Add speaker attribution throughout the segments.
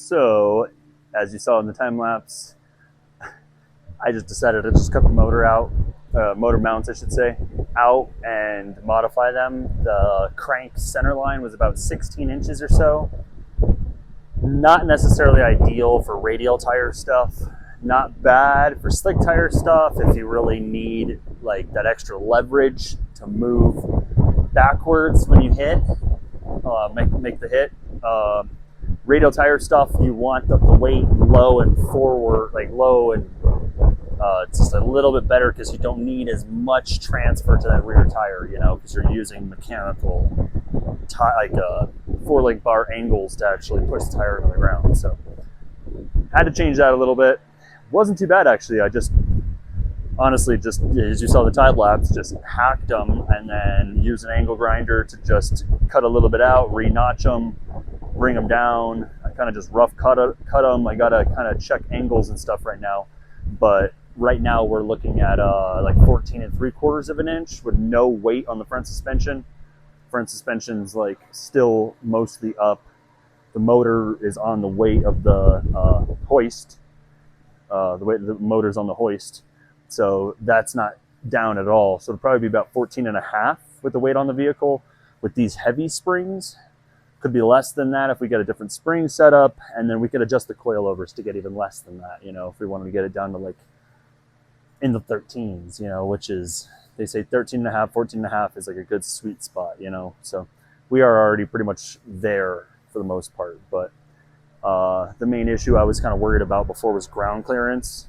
Speaker 1: So, as you saw in the time lapse, I just decided to just cut the motor out, motor mounts, I should say, out and modify them. The crank center line was about 16 inches or so. Not necessarily ideal for radial tire stuff. Not bad for slick tire stuff if you really need like that extra leverage to move backwards when you hit, make the hit. Radial tire stuff, you want the weight low and forward, like low and it's just a little bit better because you don't need as much transfer to that rear tire, you know, because you're using mechanical, like 4-link bar angles to actually push the tire into the ground. So had to change that a little bit. Wasn't too bad actually. I just honestly just, as you saw the time lapse, just hacked them and then use an angle grinder to just cut a little bit out, re-notch them, bring them down. I kind of just rough cut them. I gotta kind of check angles and stuff right now, but right now we're looking at like 14 3/4 of an inch with no weight on the front suspension. Front suspension's like still mostly up. The motor is on the weight of the hoist. The weight of the motor's on the hoist, so that's not down at all. So it'll probably be about 14.5 with the weight on the vehicle. With these heavy springs, could be less than that if we get a different spring setup, and then we could adjust the coilovers to get even less than that, you know, if we wanted to get it down to like in the 13s, you know, which is, they say 13.5, 14.5 is like a good sweet spot, you know. So we are already pretty much there for the most part. But the main issue I was kind of worried about before was ground clearance.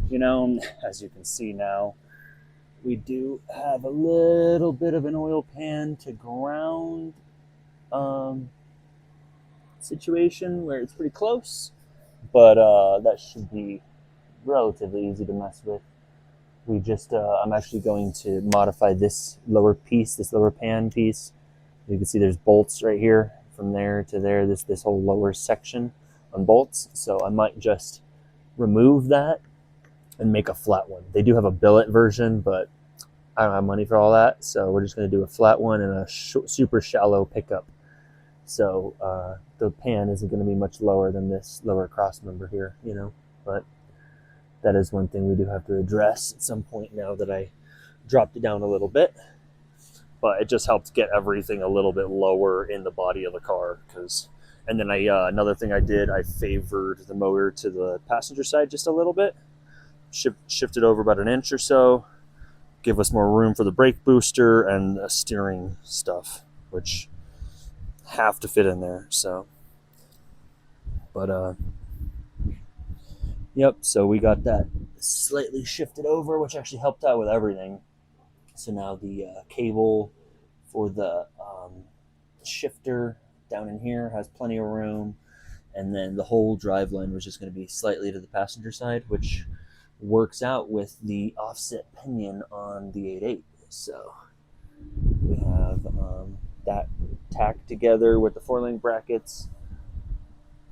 Speaker 1: You know, as you can see now, we do have a little bit of an oil pan to ground situation where it's pretty close, but that should be relatively easy to mess with. We just, I'm actually going to modify this lower piece, this lower pan piece. You can see there's bolts right here from there to there, this whole lower section on bolts. So I might just remove that and make a flat one. They do have a billet version, but I don't have money for all that. So we're just going to do a flat one and a super shallow pickup. So the pan isn't going to be much lower than this lower cross member here, you know, but that is one thing we do have to address at some point now that I dropped it down a little bit. But it just helped get everything a little bit lower in the body of the car. And then another thing I did, I favored the motor to the passenger side just a little bit. Shifted over about an inch or so. Give us more room for the brake booster and the steering stuff, which have to fit in there. So, but yep, so we got that slightly shifted over, which actually helped out with everything. So now the cable for the shifter down in here has plenty of room, and then the whole drive line was just going to be slightly to the passenger side, which works out with the offset pinion on the 8.8. So we have that tacked together with the 4-link brackets,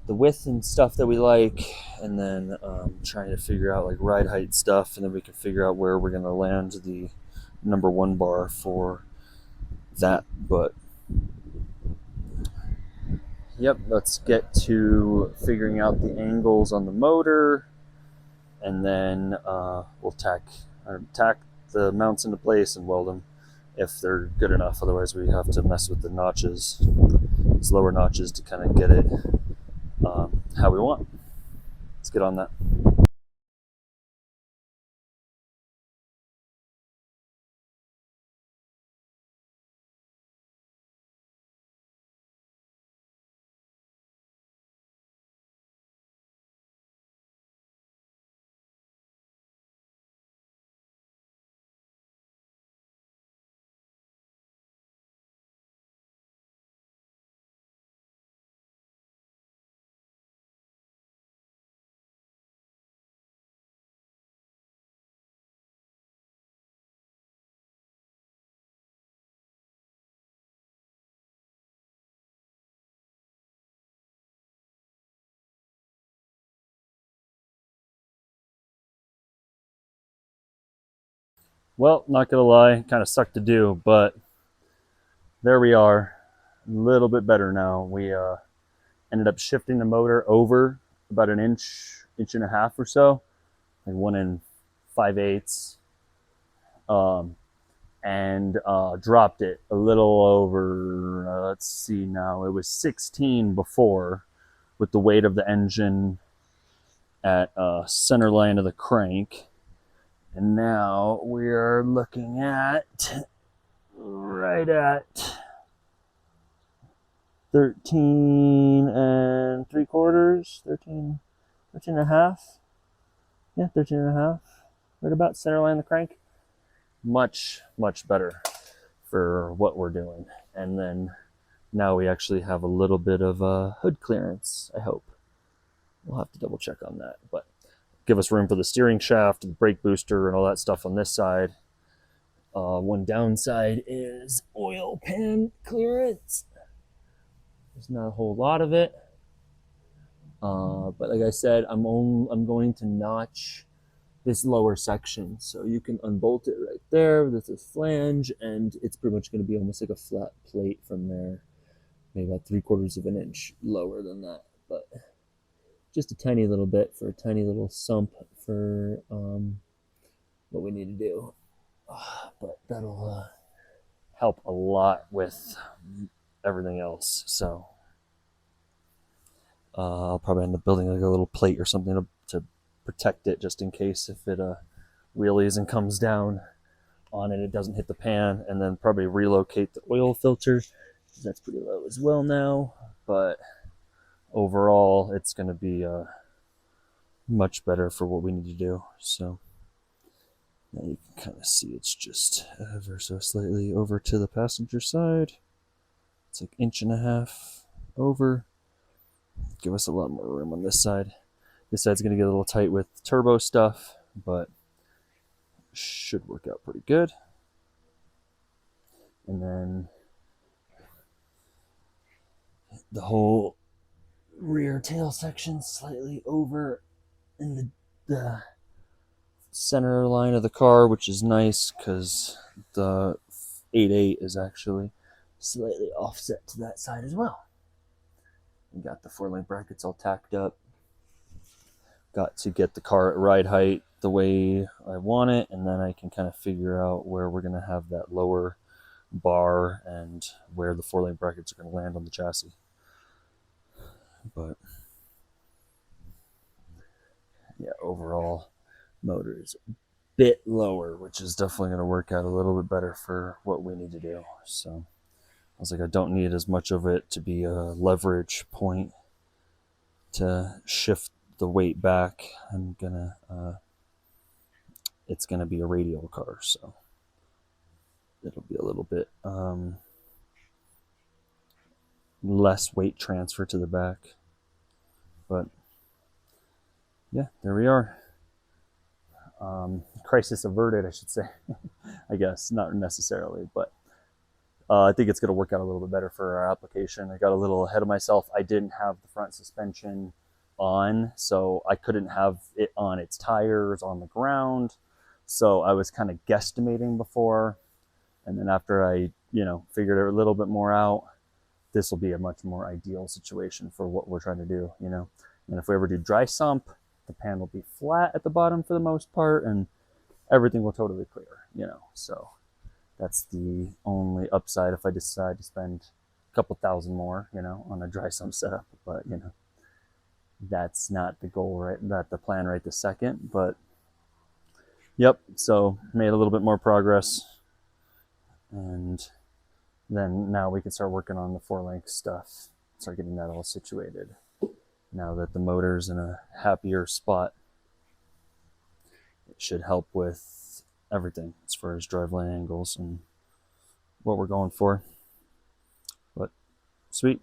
Speaker 1: the width and stuff that we like, and then trying to figure out like ride height stuff, and then we can figure out where we're going to land the number 1 bar for that. But yep, let's get to figuring out the angles on the motor, and then we'll tack the mounts into place and weld them if they're good enough. Otherwise we have to mess with the notches, these lower notches, to kind of get it how we want. Let's get on that. Well, not gonna lie, kind of sucked to do, but there we are. A little bit better now. We ended up shifting the motor over about an inch, inch and a half or so, like 1 5/8, and dropped it a little over, let's see now, it was 16 before with the weight of the engine at center line of the crank. And now we're looking at right at 13 3/4, 13 and a half. Yeah, 13 and a half. Right about center line of the crank. Much, much better for what we're doing. And then now we actually have a little bit of hood clearance, I hope. We'll have to double check on that. But give us room for the steering shaft, and the brake booster, and all that stuff on this side. One downside is oil pan clearance. There's not a whole lot of it. But like I said, I'm going to notch this lower section. So you can unbolt it right there with this flange, and it's pretty much going to be almost like a flat plate from there. Maybe about 3/4 of an inch lower than that. But just a tiny little bit for a tiny little sump for what we need to do. But that'll help a lot with everything else. So I'll probably end up building like a little plate or something to protect it, just in case if it wheelies and comes down on it, it doesn't hit the pan. And then probably relocate the oil filter. That's pretty low as well now. But overall, it's going to be much better for what we need to do. So now you can kind of see it's just ever so slightly over to the passenger side. It's like 1.5 inches over. Give us a lot more room on this side. This side's going to get a little tight with turbo stuff, but should work out pretty good. And then the whole rear tail section slightly over in the center line of the car, which is nice because the 8.8 is actually slightly offset to that side as well. We got the 4-link brackets all tacked up. Got to get the car at ride height the way I want it, and then I can kind of figure out where we're going to have that lower bar and where the 4-link brackets are going to land on the chassis. But yeah, overall motor is a bit lower, which is definitely going to work out a little bit better for what we need to do. So I was like, I don't need as much of it to be a leverage point to shift the weight back. It's gonna be a radial car, so it'll be a little bit less weight transfer to the back. But yeah, there we are. Crisis averted, I should say. I guess not necessarily, but I think it's going to work out a little bit better for our application. I got a little ahead of myself. I didn't have the front suspension on, so I couldn't have it on its tires on the ground. So I was kind of guesstimating before, and then after I, figured a little bit more out, this will be a much more ideal situation for what we're trying to do, And if we ever do dry sump, the pan will be flat at the bottom for the most part, and everything will totally clear, So that's the only upside if I decide to spend a couple thousand more, on a dry sump setup. But, that's not the goal, right? Not the plan right this second. But, yep, so made a little bit more progress. And then now we can start working on the 4-link stuff, start getting that all situated. Now that the motor's in a happier spot, it should help with everything as far as driveline angles and what we're going for. But sweet.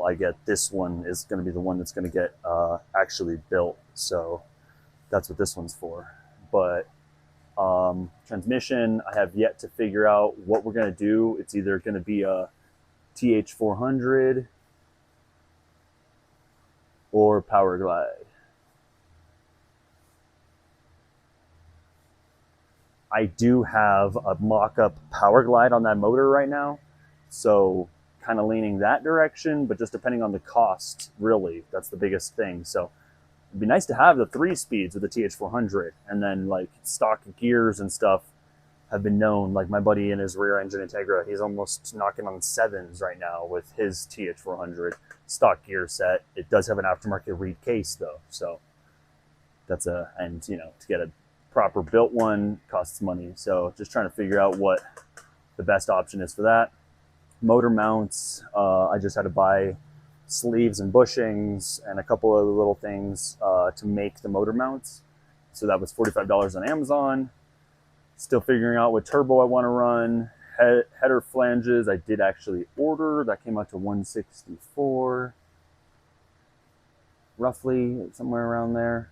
Speaker 1: I get this one is going to be the one that's going to get actually built, so that's what this one's for. But transmission, I have yet to figure out what we're going to do. It's either going to be a TH400 or Power Glide. I do have a mock-up Power Glide on that motor right now, so kind of leaning that direction, but just depending on the cost, really, that's the biggest thing. So it'd be nice to have the 3 speeds with the TH400, and then like stock gears and stuff have been known. Like my buddy in his rear engine Integra, he's almost knocking on 7s right now with his TH400 stock gear set. It does have an aftermarket reed case though, so that's and to get a proper built one costs money. So just trying to figure out what the best option is for that. Motor mounts, I just had to buy sleeves and bushings and a couple of little things to make the motor mounts. So that was $45 on Amazon. Still figuring out what turbo I want to run. Header flanges I did actually order. That came out to $164, roughly, somewhere around there.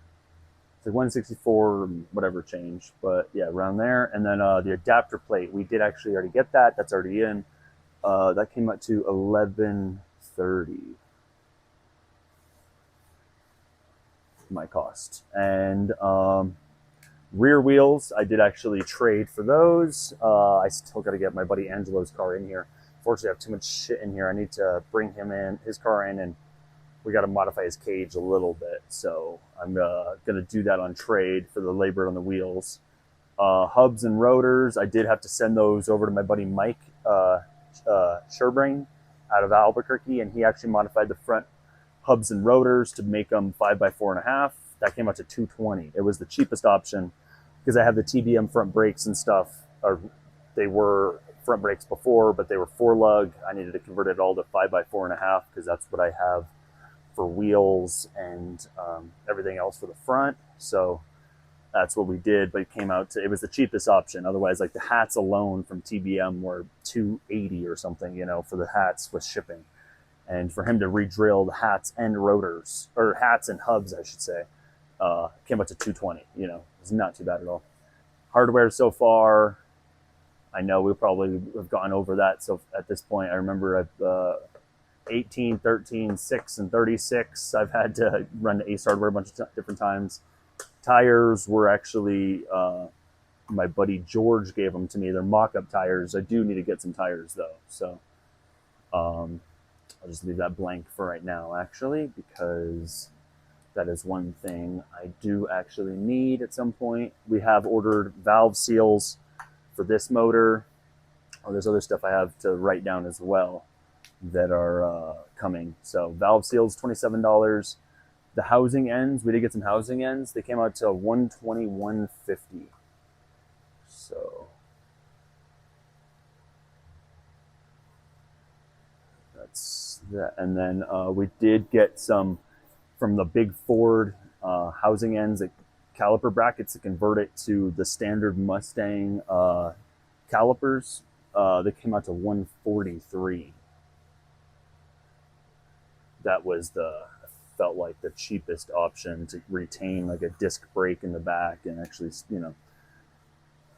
Speaker 1: It's like 164 whatever change, but yeah, around there. And then the adapter plate, we did actually already get that. That's already in. That came out to $1130. My cost. And rear wheels, I did actually trade for those. I still got to get my buddy Angelo's car in here. Fortunately, I have too much shit in here. I need to bring his car in, and we got to modify his cage a little bit. So I'm going to do that on trade for the labor on the wheels. Hubs and rotors, I did have to send those over to my buddy Mike Sherbrain out of Albuquerque, and he actually modified the front hubs and rotors to make them 5x4.5. That came out to $220. It was the cheapest option because I have the TBM front brakes and stuff. They were front brakes before, but they were 4-lug. I needed to convert it all to 5x4.5 because that's what I have for wheels and everything else for the front. So that's what we did, but it was the cheapest option. Otherwise, like the hats alone from TBM were $280 or something, for the hats with shipping. And for him to re-drill the hats and rotors, or hats and hubs, I should say, came up to $220. It's not too bad at all. Hardware so far, I know we probably have gone over that. So at this point, I remember at 18, 13, 6, and 36, I've had to run to Ace Hardware a bunch of different times. Tires were actually, my buddy George gave them to me. They're mock-up tires. I do need to get some tires though. So I'll just leave that blank for right now, actually, because that is one thing I do actually need at some point. We have ordered valve seals for this motor. There's other stuff I have to write down as well that are coming. So valve seals, $27. The housing ends, we did get some housing ends. They came out to $120, $150. So that's that. And then we did get some from the big Ford housing ends, caliper brackets to convert it to the standard Mustang calipers. They came out to $143. That was felt like the cheapest option to retain like a disc brake in the back and actually,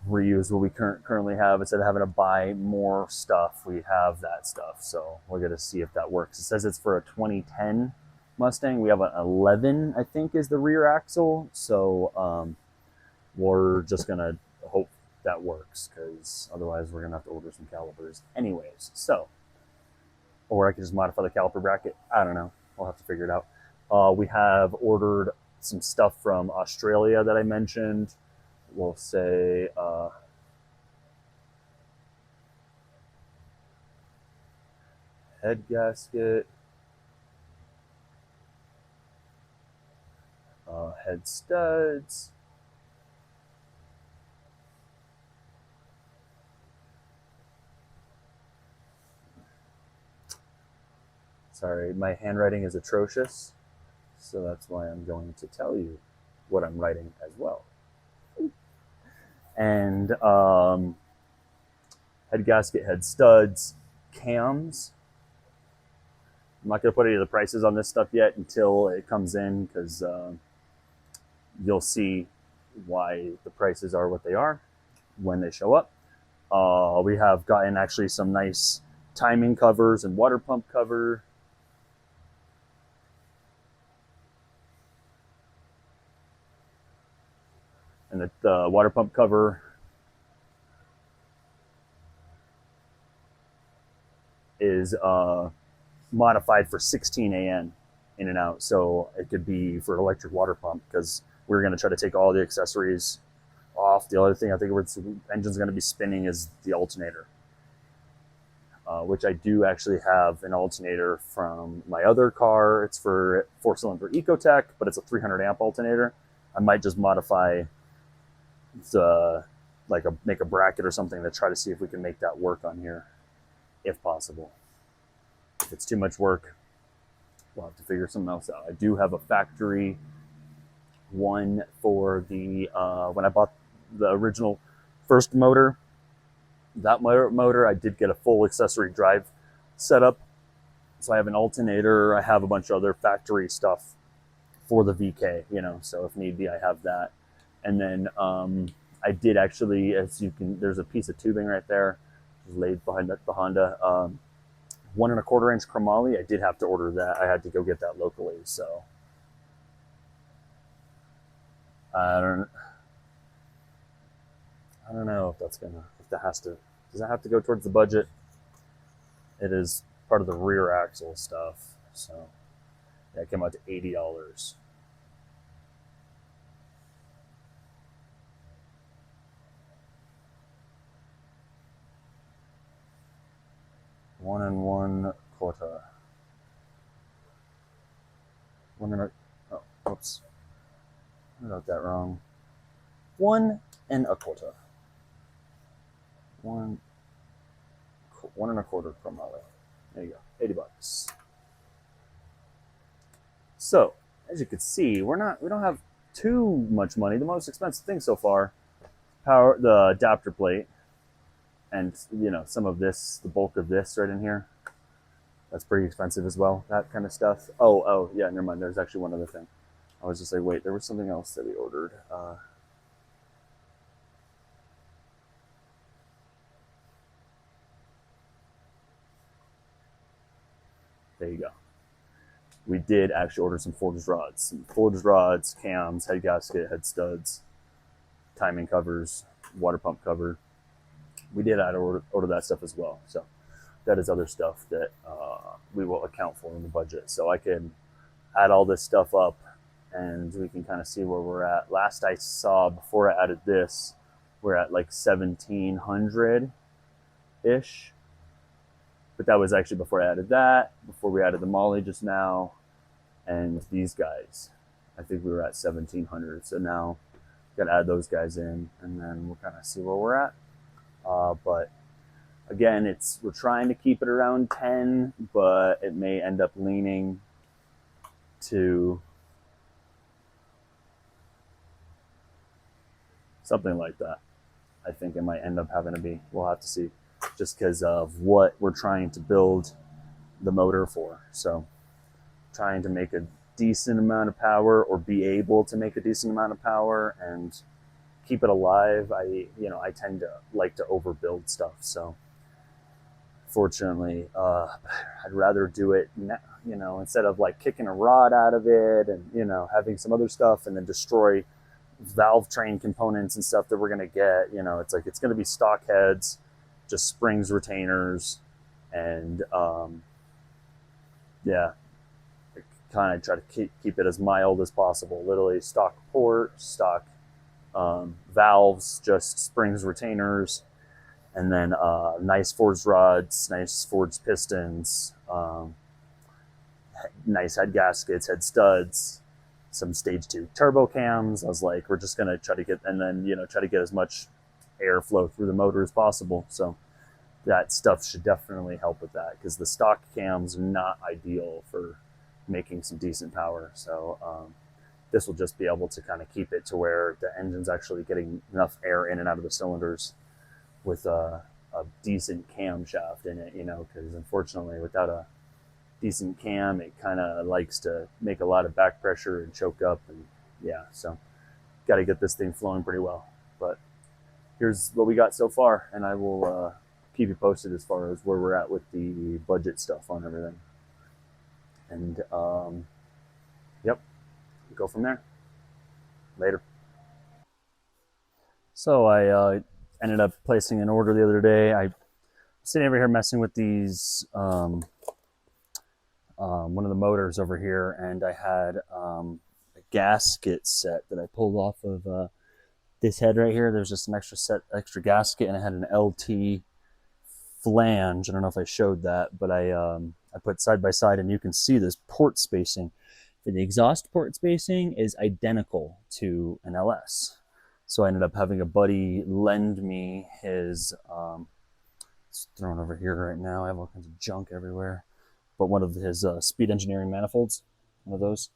Speaker 1: reuse what we currently have. Instead of having to buy more stuff, we have that stuff. So we're going to see if that works. It says it's for a 2010 Mustang. We have an 11, I think, is the rear axle. So we're just going to hope that works, because otherwise we're going to have to order some calipers anyways. So, or I could just modify the caliper bracket. I don't know. We'll have to figure it out. We have ordered some stuff from Australia that I mentioned. We'll say head gasket, head studs, sorry, my handwriting is atrocious, so that's why I'm going to tell you what I'm writing as well. And head gasket, head studs, cams. I'm not going to put any of the prices on this stuff yet until it comes in, because you'll see why the prices are what they are when they show up. We have gotten actually some nice timing covers and water pump cover. And the water pump cover is modified for 16 AN in and out. So it could be for an electric water pump, because we're going to try to take all the accessories off. The other thing I think the engine's going to be spinning is the alternator, which I do actually have an alternator from my other car. It's for 4-cylinder Ecotech, but it's a 300 amp alternator. I might just modify the make a bracket or something to try to see if we can make that work on here, if possible. If it's too much work, we'll have to figure something else out. I do have a factory one for the when I bought the original first motor. That motor, I did get a full accessory drive setup. So I have an alternator. I have a bunch of other factory stuff for the VK, you know, so if need be, I have that. And then I did actually, as you can, there's a piece of tubing right there laid behind the Honda. 1 1/4 inch chromoly. I did have to order that. I had to go get that locally. So I don't know if that's gonna, if that has to, does that have to go towards the budget? It is part of the rear axle stuff. So yeah, it came out to $80. One and 1/4. Oh, whoops. I wrote that wrong. 1 1/4. 1 1/4 chromoly. There you go. $80. So as you can see, we don't have too much money. The most expensive thing so far, the adapter plate, and you know, some of this, the bulk of this right in here. That's pretty expensive as well, that kind of stuff. Oh yeah, never mind. There's actually one other thing. I was just like, wait, there was something else that we ordered. There you go. We did actually order some forged rods, cams, head gasket, head studs, timing covers, water pump cover. We did order that stuff as well. So that is other stuff that we will account for in the budget. So I can add all this stuff up and we can kind of see where we're at. Last I saw, before I added this, we're at like 1,700-ish. But that was actually before I added that, before we added the Molly just now, and these guys. I think we were at 1,700. So now got to add those guys in, and then we'll kind of see where we're at. But again, we're trying to keep it around 10, but it may end up leaning to something like that. I think it might end up having to be. We'll have to see, just because of what we're trying to build the motor for. So trying to make a decent amount of power, or be able to make a decent amount of power and keep it alive. I tend to like to overbuild stuff. So fortunately, I'd rather do it now, instead of like kicking a rod out of it and, having some other stuff and then destroy valve train components and stuff that we're going to get. It's like, it's going to be stock heads, just springs, retainers, and kind of try to keep it as mild as possible. Literally stock port, stock valves, just springs, retainers, and then nice forged rods, nice forged pistons, nice head gaskets, head studs, some stage 2 turbo cams. I was like, we're just gonna try to get, and then try to get as much airflow through the motor as possible. So that stuff should definitely help with that, because the stock cams are not ideal for making some decent power. So this will just be able to kind of keep it to where the engine's actually getting enough air in and out of the cylinders with a decent camshaft in it, because unfortunately without a decent cam, it kind of likes to make a lot of back pressure and choke up, and so got to get this thing flowing pretty well. But here's what we got so far, and I will keep you posted as far as where we're at with the budget stuff on everything. And go from there. Later. So I ended up placing an order the other day. I sitting over here messing with these, one of the motors over here, and I had a gasket set that I pulled off of this head right here. There's just an extra gasket, and I had an LT flange. I don't know if I showed that, but I put side by side, and you can see this port spacing. The exhaust port spacing is identical to an LS. So I ended up having a buddy lend me his, it's thrown over here right now. I have all kinds of junk everywhere. But one of his speed engineering manifolds, one of those.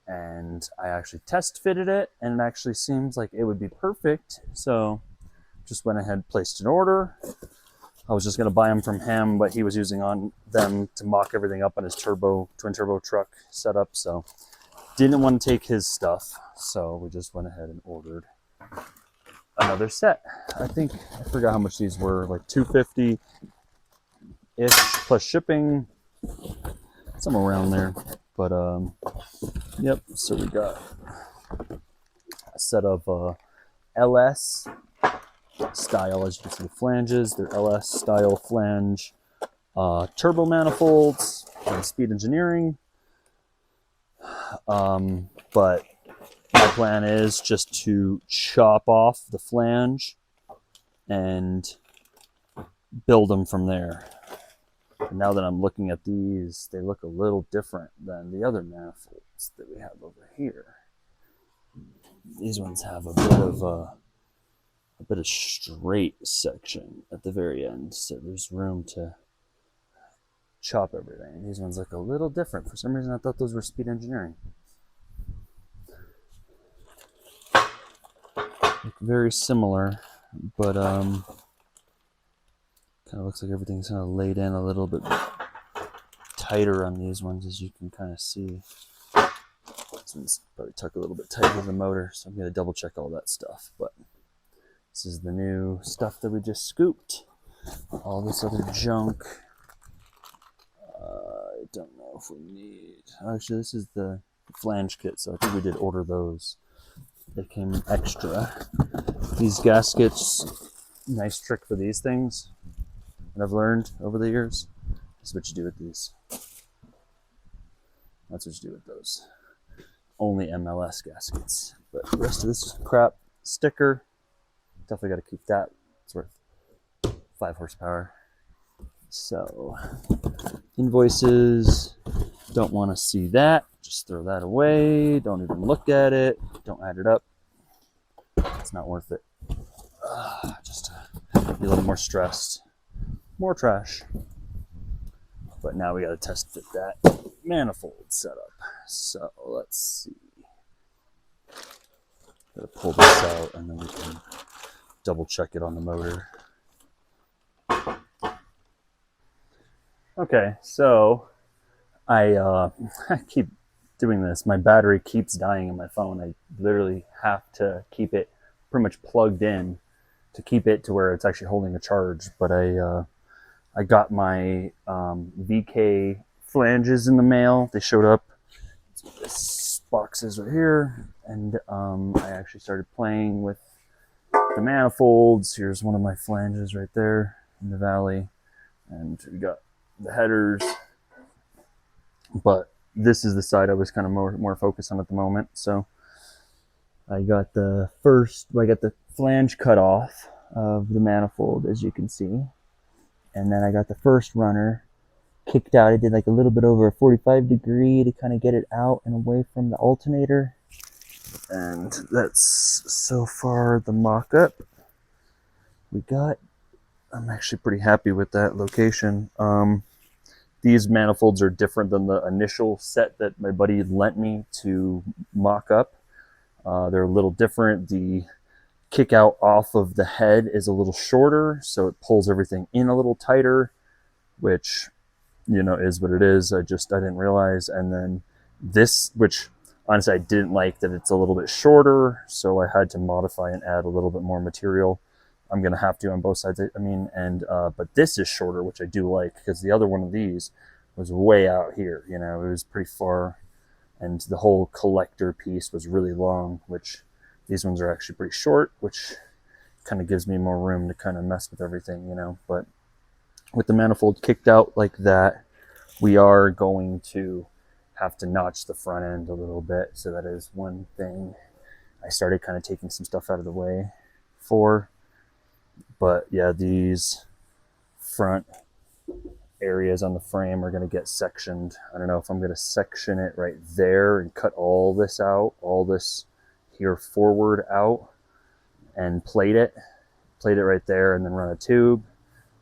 Speaker 1: And I actually test fitted it, and it actually seems like it would be perfect. So just went ahead, placed an order. I was just going to buy them from him, but he was using on them to mock everything up on his twin turbo truck setup. So didn't want to take his stuff. So we just went ahead and ordered another set. I think, I forgot how much these were, like $250-ish plus shipping, somewhere around there. But yep, so we got a set of LS style, as you can see, flanges. They're LS style flange turbo manifolds from Speed Engineering. But my plan is just to chop off the flange and build them from there. And now that I'm looking at these, they look a little different than the other manifolds that we have over here. These ones have a bit of straight section at the very end, so there's room to chop everything. These ones look a little different. For some reason, I thought those were Speed Engineering. Look very similar, but kind of looks like everything's kind of laid in a little bit tighter on these ones, as you can kind of see. This one's probably tucked a little bit tighter than the motor, so I'm going to double check all that stuff. But this is the new stuff that we just scooped. All this other junk, I don't know if we need. Actually, this is the flange kit, so I think we did order those. They came extra. These gaskets, nice trick for these things that I've learned over the years. That's what you do with these. That's what you do with those. Only MLS gaskets. But the rest of this crap, sticker, definitely got to keep that. It's worth 5 horsepower. So, invoices, don't want to see that. Just throw that away. Don't even look at it. Don't add it up. It's not worth it. Just to be a little more stressed. More trash. But now we got to test fit that manifold setup. So let's see. Got to pull this out, and then we can double check it on the motor. Okay, so I keep doing this. My battery keeps dying in my phone. I literally have to keep it pretty much plugged in to keep it to where it's actually holding a charge. But I got my VK flanges in the mail. They showed up. This box is right here, and I actually started playing with the manifolds. Here's one of my flanges right there in the valley, and we got the headers. But this is the side I was kind of more focused on at the moment. So I got the flange cut off of the manifold, as you can see. And then I got the first runner kicked out. I did like a little bit over a 45 degree to kind of get it out and away from the alternator. And that's so far the mock-up we got. I'm actually pretty happy with that location. These manifolds are different than the initial set that my buddy lent me to mock up. They're a little different. The kick out off of the head is a little shorter, so it pulls everything in a little tighter, which, you know, is what it is. I didn't realize. And then this, which honestly I didn't like, that it's a little bit shorter, so I had to modify and add a little bit more material. I'm gonna have to on both sides. But this is shorter, which I do like, because the other one of these was way out here. You know, it was pretty far, and the whole collector piece was really long, which these ones are actually pretty short, which kind of gives me more room to kind of mess with everything, you know. But with the manifold kicked out like that, we are going to have to notch the front end a little bit. So that is one thing I started kind of taking some stuff out of the way for. But yeah, these front areas on the frame are going to get sectioned. I don't know if I'm going to section it right there and cut all this out, all this here forward out, and plate it right there, and then run a tube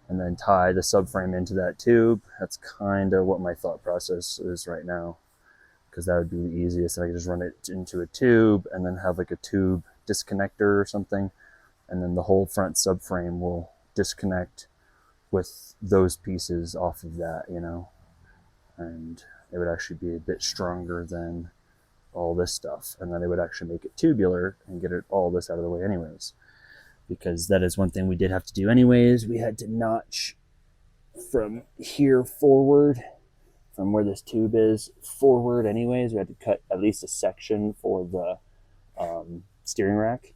Speaker 1: and then tie the subframe into that tube. That's kind of what my thought process is right now, because that would be the easiest. I could just run it into a tube and then have like a tube disconnector or something, and then the whole front subframe will disconnect with those pieces off of that, you know, and it would actually be a bit stronger than all this stuff, and then it would actually make it tubular and get it all this out of the way anyways, because that is one thing we did have to do anyways. We had to notch from here forward, from where this tube is forward anyways. We had to cut at least a section for the steering rack,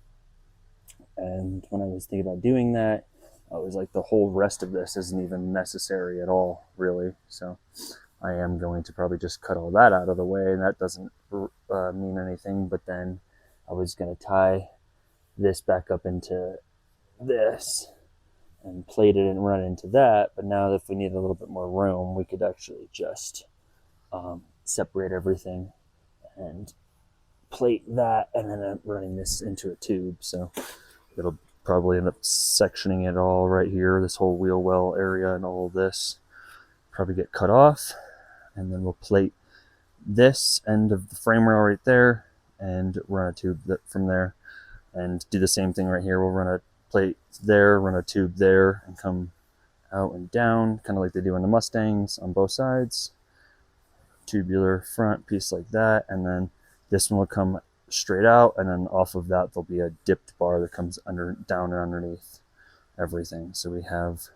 Speaker 1: and when I was thinking about doing that, I was like, the whole rest of this isn't even necessary at all, really. So I am going to probably just cut all that out of the way, and that doesn't mean anything. But then I was going to tie this back up into this and plate it and run it into that. But now if we need a little bit more room, we could actually just separate everything and plate that, and then running this into a tube. So it'll probably end up sectioning it all right here, this whole wheel well area, and all of this probably get cut off, and then we'll plate this end of the frame rail right there and run a tube from there, and do the same thing right here. We'll run a plate there, run a tube there, and come out and down, kind of like they do in the Mustangs on both sides. Tubular front piece like that, and then this one will come straight out, and then off of that there'll be a dipped bar that comes down and underneath everything. So we have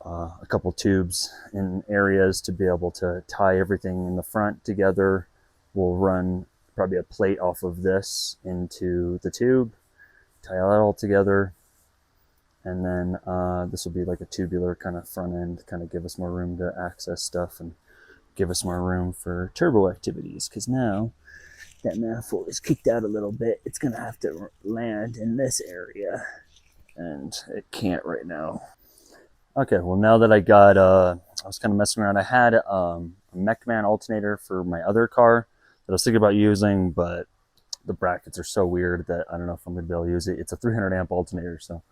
Speaker 1: a couple tubes in areas to be able to tie everything in the front together. We'll run probably a plate off of this into the tube, tie that all together, and then this will be like a tubular kind of front end, kind of give us more room to access stuff and give us more room for turbo activities, because now that manifold is kicked out a little bit, it's going to have to land in this area, and it can't right now. Okay, well, now that I got, I was kind of messing around. I had a Mechman alternator for my other car that I was thinking about using, but the brackets are so weird that I don't know if I'm going to be able to use it. It's a 300 amp alternator, so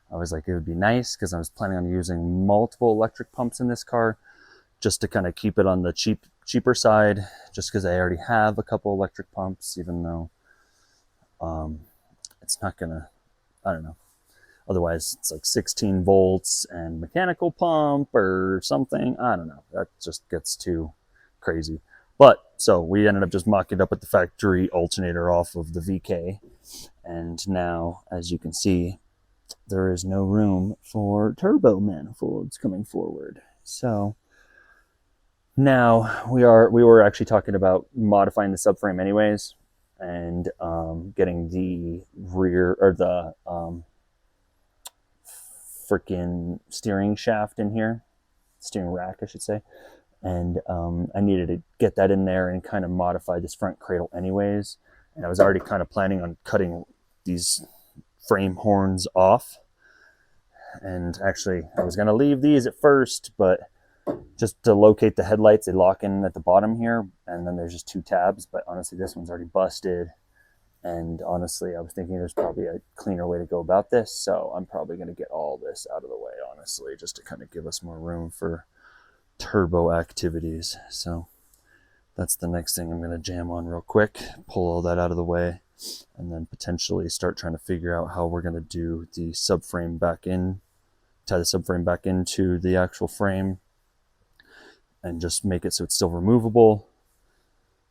Speaker 1: I was like, it would be nice, because I was planning on using multiple electric pumps in this car just to kind of keep it on the cheaper side, just because I already have a couple electric pumps, even though it's not gonna, I don't know, otherwise it's like 16 volts and mechanical pump or something, I don't know, that just gets too crazy. But so we ended up just mocking it up with the factory alternator off of the VK, and now, as you can see, there is no room for turbo manifolds coming forward. So now we were actually talking about modifying the subframe anyways, and getting the rear, or the freaking steering shaft in here, steering rack I should say, and I needed to get that in there and kind of modify this front cradle anyways, and I was already kind of planning on cutting these frame horns off, and actually I was going to leave these at first, but just to locate the headlights, they lock in at the bottom here, and then there's just two tabs. But honestly, this one's already busted, and honestly, I was thinking there's probably a cleaner way to go about this, so I'm probably going to get all this out of the way, honestly, just to kind of give us more room for turbo activities. So that's the next thing I'm going to jam on real quick, pull all that out of the way, and then potentially start trying to figure out how we're going to do the subframe back in, tie the subframe back into the actual frame, and just make it so it's still removable,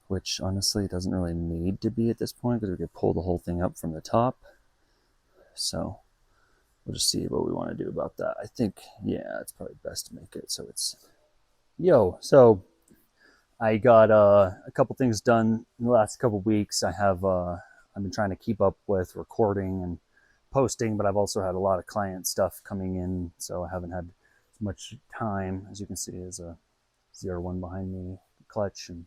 Speaker 1: which honestly doesn't really need to be at this point, because we could pull the whole thing up from the top. So we'll just see what we want to do about that. I think, yeah, it's probably best to make it so it's... So I got a couple things done in the last couple weeks. I've been trying to keep up with recording and posting, but I've also had a lot of client stuff coming in, so I haven't had as much time. As you can see, there's a ZR1 behind me, clutch, and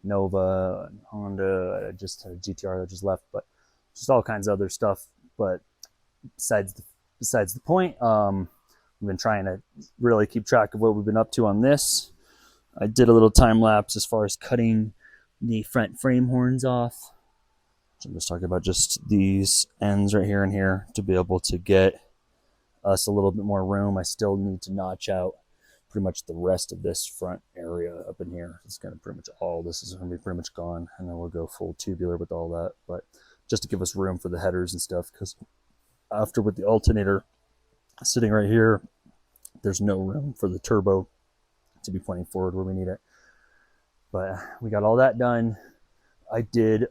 Speaker 1: Nova, and Honda. I just had a GTR that just left, but just all kinds of other stuff. But besides the point, we've been trying to really keep track of what we've been up to on this. I did a little time lapse as far as cutting the front frame horns off. So I'm just talking about just these ends right here and here to be able to get us a little bit more room. I still need to notch out pretty much the rest of this front area up in here. It's going to pretty much all this is going to be pretty much gone, and then we'll go full tubular with all that. But just to give us room for the headers and stuff, because after with the alternator sitting right here, there's no room for the turbo to be pointing forward where we need it. But we got all that done. I did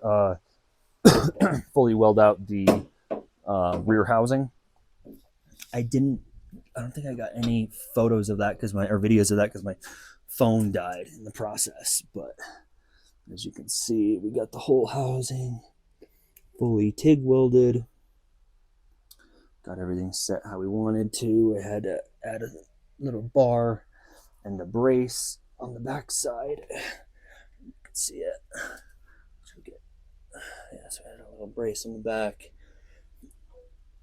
Speaker 1: fully weld out the rear housing. I don't think I got any photos of that or videos of that because my phone died in the process. But as you can see, we got the whole housing fully TIG welded. Got everything set how we wanted to. I had to add a little bar and a brace on the back side. You can see it. So I had a little brace on the back.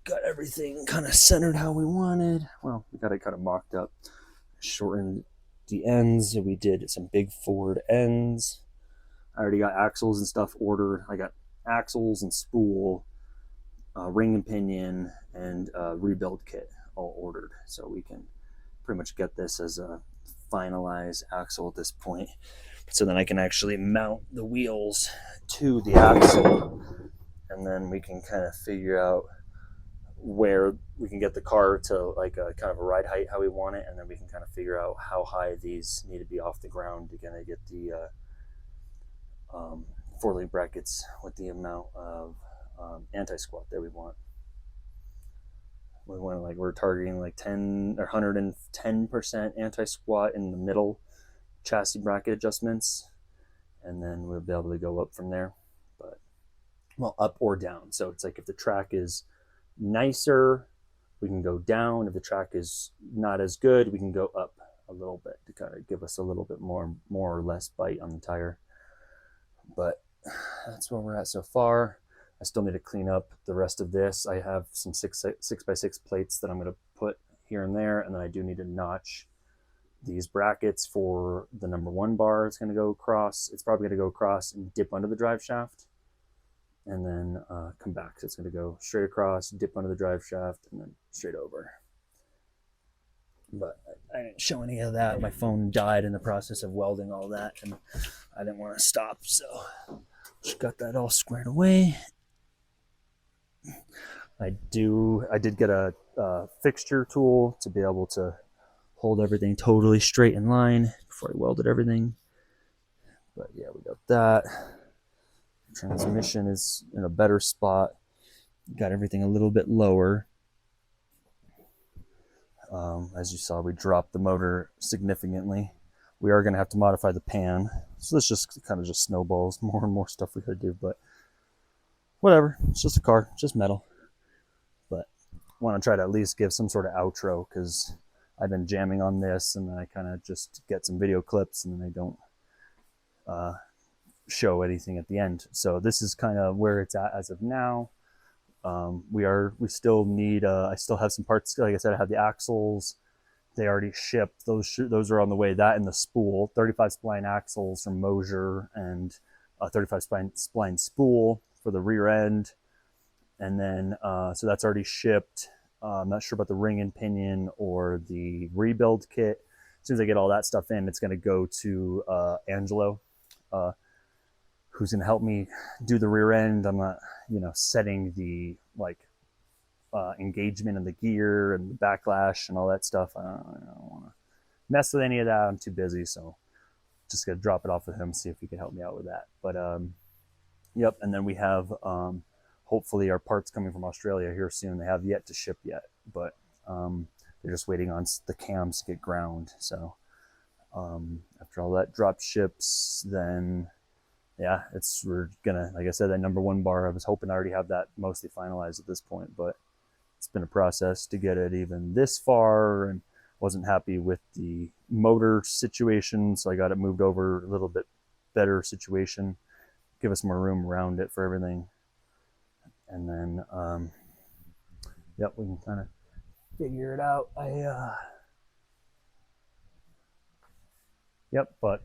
Speaker 1: Got everything kind of centered how we wanted. Well, we got it kind of mocked up. Shortened the ends. We did some big forward ends. I already got axles and stuff ordered. I got axles and spool, ring and pinion, and rebuild kit all ordered. So we can pretty much get this as a finalized axle at this point. So then I can actually mount the wheels to the axle, and then we can kind of figure out where we can get the car to like a kind of a ride height how we want it, and then we can kind of figure out how high these need to be off the ground to kind of get the four-link brackets with the amount of anti-squat that we want. We're targeting like 10 or 110% anti-squat in the middle chassis bracket adjustments, and then we'll be able to go up from there. But well, up or down. So it's like if the track is nicer, we can go down. If the track is not as good, we can go up a little bit to kind of give us a little bit more or less bite on the tire. But that's where we're at so far. I still need to clean up the rest of this. I have some 6x6 plates that I'm going to put here and there, and then I do need to notch these brackets for the number 1 bar. It's going to go across. It's probably going to go across and dip under the drive shaft, and then come back. So it's going to go straight across, dip under the drive shaft, and then straight over. But I didn't show any of that. My phone died in the process of welding all that, and I didn't want to stop, so just got that all squared away. I did get a fixture tool to be able to hold everything totally straight in line before I welded everything. But yeah, we got that. Transmission is in a better spot. Got everything a little bit lower. As you saw, we dropped the motor significantly. We are going to have to modify the pan. So this just kind of just snowballs more and more stuff we could do, but whatever. It's just a car, it's just metal. But I want to try to at least give some sort of outro, because I've been jamming on this, and then I kind of just get some video clips, and then I don't show anything at the end. So this is kind of where it's at as of now. We still need, I still have some parts. Like I said, I have the axles. They already shipped. Those are on the way. That and the spool, 35 spline axles from Mosier, and 35 spline spool for the rear end. And then, so that's already shipped. I'm not sure about the ring and pinion or the rebuild kit. As soon as I get all that stuff in, it's going to go to Angelo, who's going to help me do the rear end. I'm not, setting the engagement and the gear and the backlash and all that stuff. I don't want to mess with any of that. I'm too busy, so just gonna drop it off with him, see if he can help me out with that. But yep. And then we have hopefully our parts coming from Australia here soon. They have yet to ship yet, but they're just waiting on the cams to get ground. So after all that drop ships, then yeah, we're gonna, like I said, that number 1 bar, I was hoping I already have that mostly finalized at this point, but it's been a process to get it even this far, and wasn't happy with the motor situation, so I got it moved over a little bit better situation, give us more room around it for everything. And then yep, we can kind of figure it out. Yep, but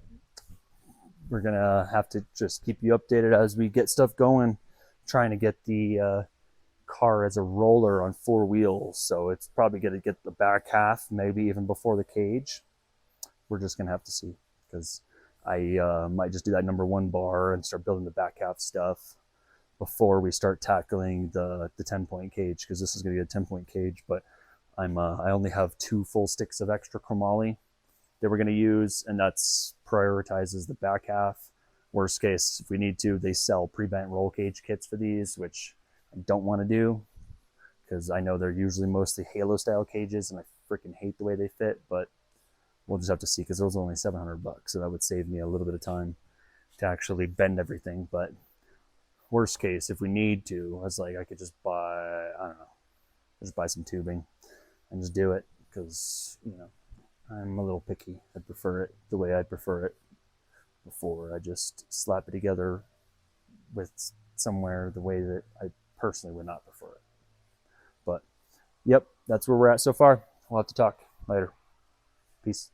Speaker 1: we're gonna have to just keep you updated as we get stuff going, trying to get the car as a roller on 4 wheels, so it's probably going to get the back half maybe even before the cage. We're just going to have to see, because I might just do that number 1 bar and start building the back half stuff before we start tackling the 10-point cage, because this is going to be a 10-point cage. But I only have 2 full sticks of extra chromoly that we're going to use, and that's prioritizes the back half. Worst case, if we need to, they sell pre-bent roll cage kits for these, which I don't want to do, because I know they're usually mostly Halo style cages and I freaking hate the way they fit. But we'll just have to see, because those are only $700, so that would save me a little bit of time to actually bend everything. But worst case, if we need to, I was like, I could just buy, I don't know, just buy some tubing and just do it, because I'm a little picky. I'd prefer it the way I prefer it before I just slap it together with somewhere the way that I personally would not prefer it. But yep, that's where we're at so far. We'll have to talk later. Peace.